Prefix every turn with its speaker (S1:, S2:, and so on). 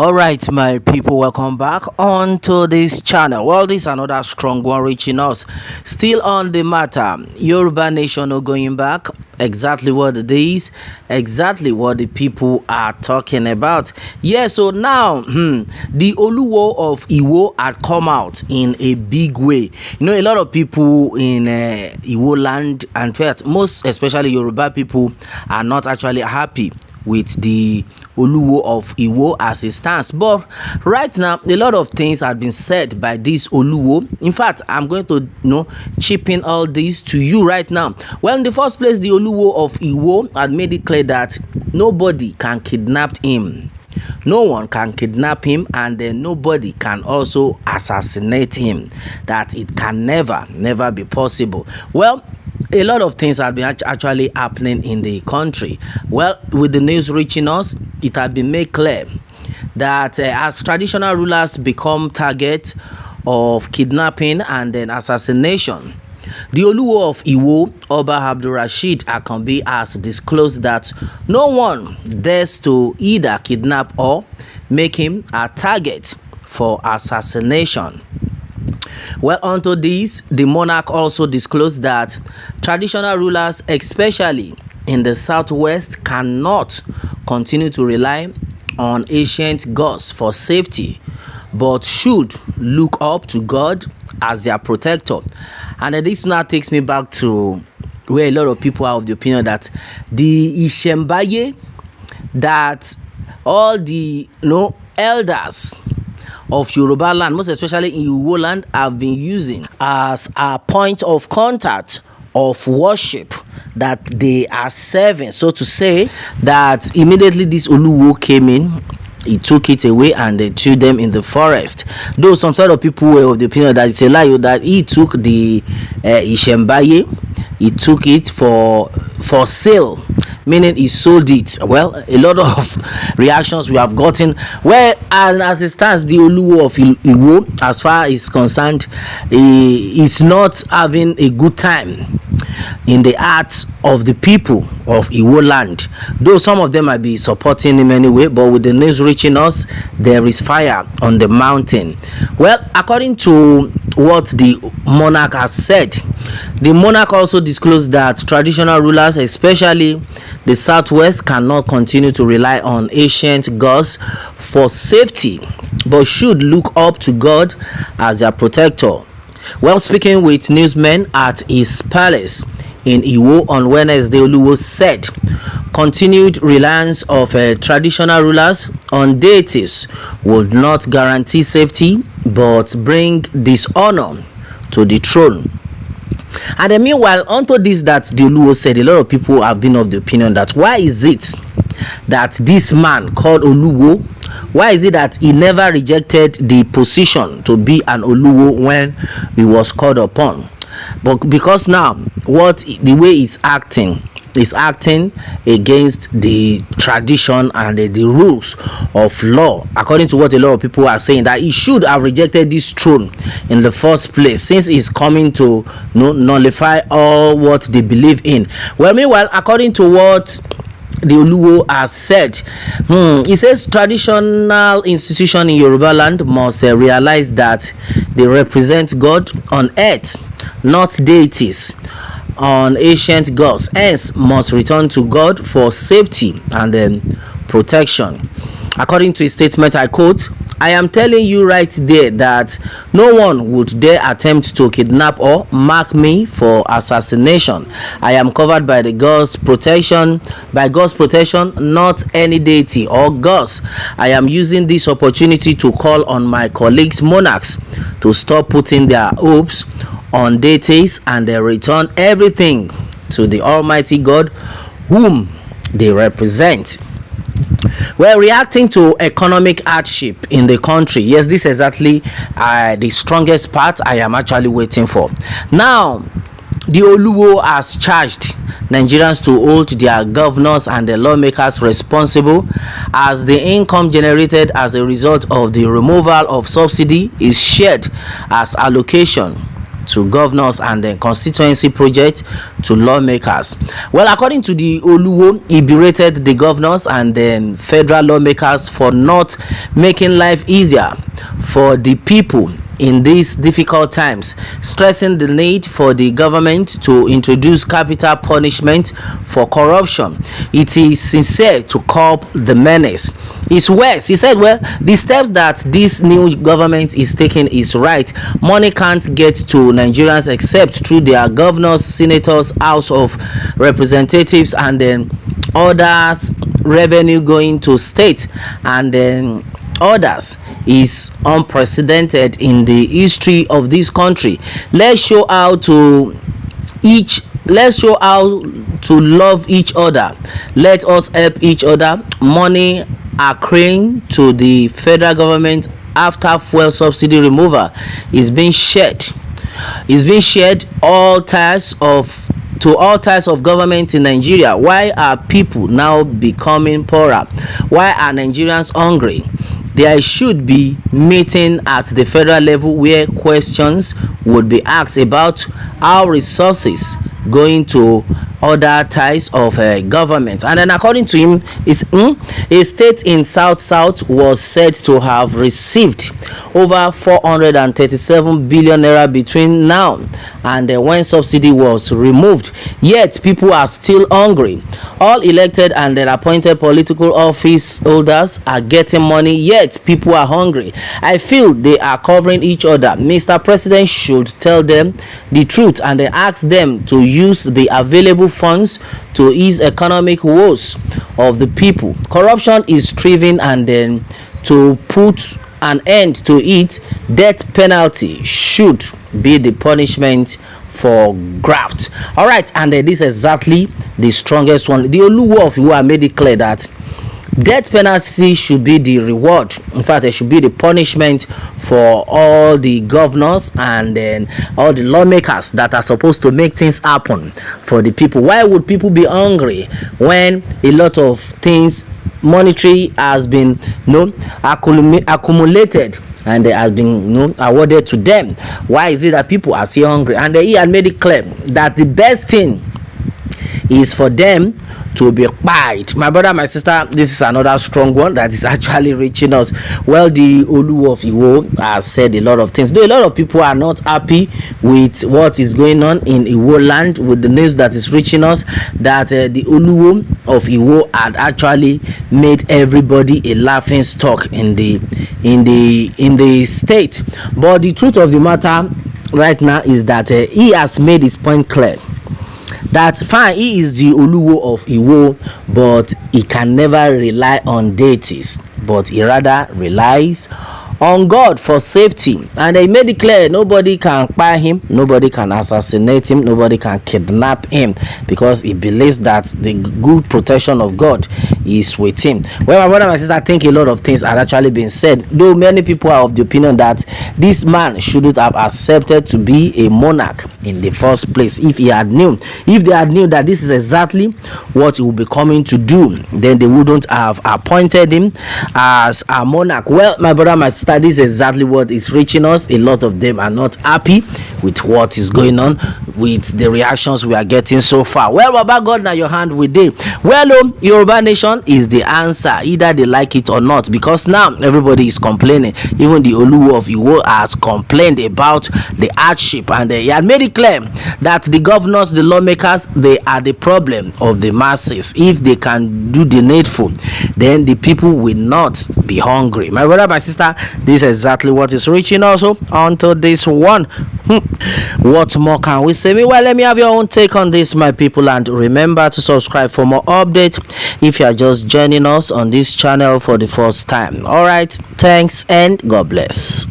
S1: All right, my people, welcome back onto this channel. Well, this is another strong one reaching us. Still on the matter, Yoruba nation no going back. Exactly what it is, exactly what the people are talking about. Yeah, so now the Oluwo of Iwo had come out in a big way. You know, a lot of people in Iwo land, and in fact, most especially Yoruba people, are not actually happy with the Oluwo of Iwo as it stands. But right now, a lot of things have been said by this Oluwo. In fact, I'm going to chip in all this to you right now. Well, in the first place, the Oluwo of Iwo had made it clear that nobody can kidnap him. No one can kidnap him, and then nobody can also assassinate him. That it can never be possible. Well, a lot of things have been actually happening in the country. Well, with the news reaching us, it had been made clear that as traditional rulers become targets of kidnapping and then assassination, the Oluwo of Iwo, Oba Abdulrasheed Akanbi, has disclosed that no one dares to either kidnap or make him a target for assassination. Well, onto this, the monarch also disclosed that traditional rulers, especially in the southwest, cannot continue to rely on ancient gods for safety, but should look up to God as their protector. And this now takes me back to where a lot of people are of the opinion that the Ishembaye, that all the elders of Yoruba land, most especially in Iwo land, have been using as a point of contact of worship that they are serving, so to say, that immediately this Oluwo came in, he took it away and they threw them in the forest. Though some sort of people were of the opinion that it's a lie, that he took the Ishembaye, he took it for sale, meaning he sold it. Well, a lot of reactions we have gotten. Well, and as it stands, the Oluwo of Iwo, as far as concerned, he is not having a good time in the hearts of the people of Iwo land. Though some of them might be supporting him anyway, but with the news reaching us, there is fire on the mountain. Well, according to what the monarch has said, the monarch also disclosed that traditional rulers, especially the southwest, cannot continue to rely on ancient gods for safety, but should look up to God as their protector. Well, speaking with newsmen at his palace in Iwo on Wednesday, Oluwo said continued reliance of traditional rulers on deities would not guarantee safety but bring dishonor to the throne. And then meanwhile, onto this, that the Oluwo said, a lot of people have been of the opinion that why is it that this man called Oluwo, why is it that he never rejected the position to be an Oluwo when he was called upon? But because now the way he's acting is acting against the tradition and the rules of law, according to what a lot of people are saying, that he should have rejected this throne in the first place, since he's coming to nullify all what they believe in. Well, meanwhile, according to what the Oluwo has said, he says traditional institution in Yoruba land must realize that they represent God on earth, not deities on ancient gods, hence must return to God for safety and protection. According to his statement, I quote, "I am telling you right there that no one would dare attempt to kidnap or mark me for assassination. I am covered by God's protection, not any deity or gods. I am using this opportunity to call on my colleagues monarchs to stop putting their hopes on deities and they return everything to the Almighty God whom they represent." Well, reacting to economic hardship in the country, yes, this is exactly the strongest part I am actually waiting for. Now, the Oluwo has charged Nigerians to hold their governors and the lawmakers responsible as the income generated as a result of the removal of subsidy is shared as allocation to governors and then constituency project to lawmakers. Well, according to the Oluwo, he berated the governors and then federal lawmakers for not making life easier for the people in these difficult times, stressing the need for the government to introduce capital punishment for corruption. It is sincere to curb the menace. His words, he said, well, the steps that this new government is taking is right. Money can't get to Nigerians except through their governors, senators, House of Representatives, and then others, revenue going to state and then others is unprecedented in the history of this country. Let's show how to love each other. Let us help each other. Money accruing to the federal government after fuel subsidy removal is being shared. All types of government in Nigeria. Why are people now becoming poorer? Why are Nigerians hungry? There should be meeting at the federal level where questions would be asked about how resources going to other types of government. And then according to him, a state in south was said to have received over 437 billion naira between now and when subsidy was removed, yet people are still hungry. All elected and then appointed political office holders are getting money, yet people are hungry. I feel they are covering each other. Mr. President should tell them the truth and then ask them to use the available funds to ease economic woes of the people. Corruption is thriving, and then to put an end to it, death penalty should be the punishment for graft. All right, and this is exactly the strongest one. The Oluwo of Iwo made it clear that death penalty should be the reward. In fact, it should be the punishment for all the governors and then all the lawmakers that are supposed to make things happen for the people. Why would people be hungry when a lot of things monetary has been accumulated and they has been awarded to them? Why is it that people are still hungry? And he had made it clear that the best thing is for them to be quiet. My brother, my sister, this is another strong one that is actually reaching us. Well, the Oluwo of Iwo has said a lot of things, though a lot of people are not happy with what is going on in Iwo land, with the news that is reaching us that the Oluwo of Iwo had actually made everybody a laughing stock in the state. But the truth of the matter right now is that he has made his point clear that fine, he is the Oluwo of Iwo, but he can never rely on deities, but he rather relies on God for safety. And he made it clear nobody can buy him, nobody can assassinate him, nobody can kidnap him, because he believes that the good protection of God is with him. Well, my brother, my sister, I think a lot of things are actually being said, though many people are of the opinion that this man shouldn't have accepted to be a monarch in the first place. If they had knew that this is exactly what he will be coming to do, then they wouldn't have appointed him as a monarch. Well, my brother, my sister, this is exactly what is reaching us. A lot of them are not happy with what is going on, with the reactions we are getting so far. Well, Baba God, now your hand with them. Well, Yoruba nation is the answer, either they like it or not, because now everybody is complaining. Even the Oluwo of Iwo has complained about the hardship, and he had made it clear that the governors, the lawmakers, they are the problem of the masses. If they can do the needful, then the people will not be hungry. My brother, my sister, this is exactly what is reaching also onto this one. What more can we say? Well, let me have your own take on this, my people, and remember to subscribe for more updates if you are just joining us on this channel for the first time. All right, thanks and God bless.